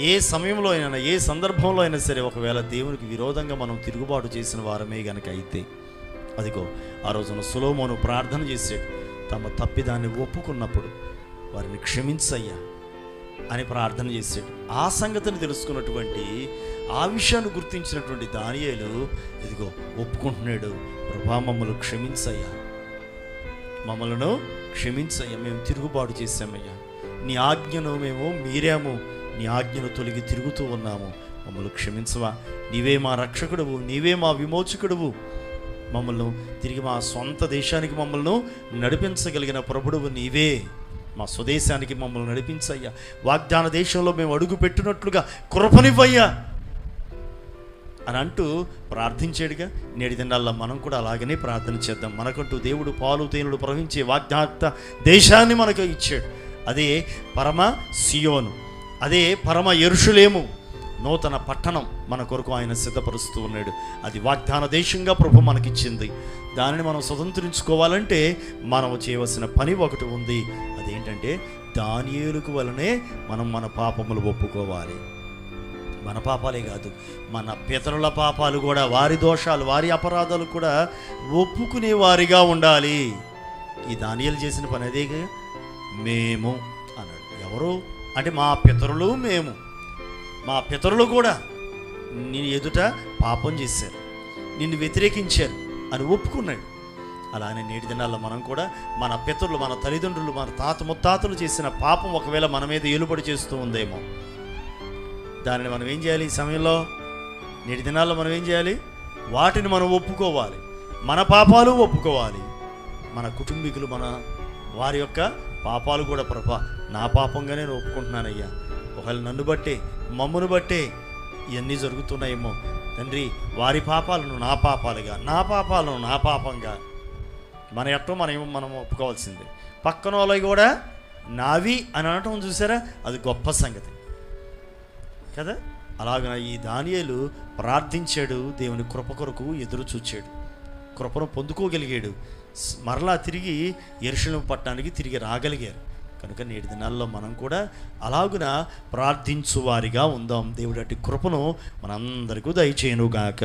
ఏ సమయంలో అయినా, ఏ సందర్భంలో అయినా సరే, ఒకవేళ దేవునికి విరోధంగా మనం తిరుగుబాటు చేసిన వారమే గనక అయితే, అదిగో ఆ రోజున సొలొమోను ప్రార్థన చేశాడు. తమ తప్పిదాన్ని ఒప్పుకున్నప్పుడు వారిని క్షమించయ్యా అని ప్రార్థన చేశాడు. ఆ సంగతిని తెలుసుకున్నటువంటి, ఆ విషయాన్ని గుర్తించినటువంటి దానియేలు ఇదిగో ఒప్పుకుంటున్నాడు. ప్రభా, మమ్మల్ని క్షమించయ్యా, మమ్మలను క్షమించయ్యా, మేము తిరుగుబాటు చేశామయ్యా, నీ ఆజ్ఞను మేము మీరాము, నీ ఆజ్ఞను తొలగి తిరుగుతూ ఉన్నాము, మమ్మల్ని క్షమించవా, నీవే మా రక్షకుడువు, నీవే మా విమోచకుడువు, మమ్మల్ని తిరిగి మా సొంత దేశానికి మమ్మల్ని నడిపించగలిగిన ప్రభుడువు నీవే, మా స్వదేశానికి మమ్మల్ని నడిపించయ్యా, వాగ్దాన దేశంలో మేము అడుగు పెట్టినట్లుగా కృపనివ్వయ్యా అని అంటూ ప్రార్థించాడుగా. నేటి దినాల్లో మనం కూడా అలాగనే ప్రార్థన చేద్దాం. మనకంటూ దేవుడు పాలు తేనెలు ప్రవహించే వాగ్దాత దేశాన్ని మనకు ఇచ్చాడు. అదే పరమ సియోను, అదే పరమ యెరూషలేము, నూతన పట్టణం మన కొరకు ఆయన సిద్ధపరుస్తూ ఉన్నాడు. అది వాగ్దాన దేశంగా ప్రభు మనకిచ్చింది. దానిని మనం స్వతంత్రించుకోవాలంటే మనం చేయవలసిన పని ఒకటి ఉంది. అదేంటంటే, దానియేలుకు వలనే మనం మన పాపములు ఒప్పుకోవాలి. మన పాపాలే కాదు, మన పితరుల పాపాలు కూడా, వారి దోషాలు, వారి అపరాధాలు కూడా ఒప్పుకునే వారిగా ఉండాలి. ఈ దానియేలు చేసిన పని అదే. మేము అన్నాడు. ఎవరు అంటే, మా పితరులు, మేము, మా పితరులు కూడా నీ ఎదుట పాపం చేశారు, నిన్ను వ్యతిరేకించారు అని ఒప్పుకున్నాడు. అలానే నేటి దినాల్లో మనం కూడా మన పితరులు, మన తల్లిదండ్రులు, మన తాత ముత్తాతలు చేసిన పాపం ఒకవేళ మన మీద ఏలుబడి చేస్తూ ఉందేమో, దానిని మనం ఏం చేయాలి? ఈ సమయంలో, నేటి దినాల్లో మనం ఏం చేయాలి? వాటిని మనం ఒప్పుకోవాలి. మన పాపాలు ఒప్పుకోవాలి. మన కుటుంబీకులు, మన వారి యొక్క పాపాలు కూడా, ప్రభా, నా పాపంగా నేను ఒప్పుకుంటున్నానయ్యా, ఒకవేళ నన్ను బట్టే, మమ్మను బట్టే ఇవన్నీ జరుగుతున్నాయేమో తండ్రి, వారి పాపాలను నా పాపాలుగా, నా పాపాలను నా పాపంగా, మన ఎట్టో మనం ఒప్పుకోవాల్సిందే. పక్కన వాళ్ళవి కూడా నావి అని అనటం చూసారా, అది గొప్ప సంగతి కదా. అలాగ ఈ దానియేలు ప్రార్థించాడు, దేవుని కృప కొరకు ఎదురు చూచాడు, కృపను పొందుకోగలిగాడు, మరలా తిరిగి యెరూషలేము పట్టణానికి తిరిగి రాగలిగారు. కనుక నేటి దినాల్లో మనం కూడా అలాగున ప్రార్థించువారిగా ఉందాం. దేవుడి అట్టి కృపను మనందరికీ దయచేయునుగాక.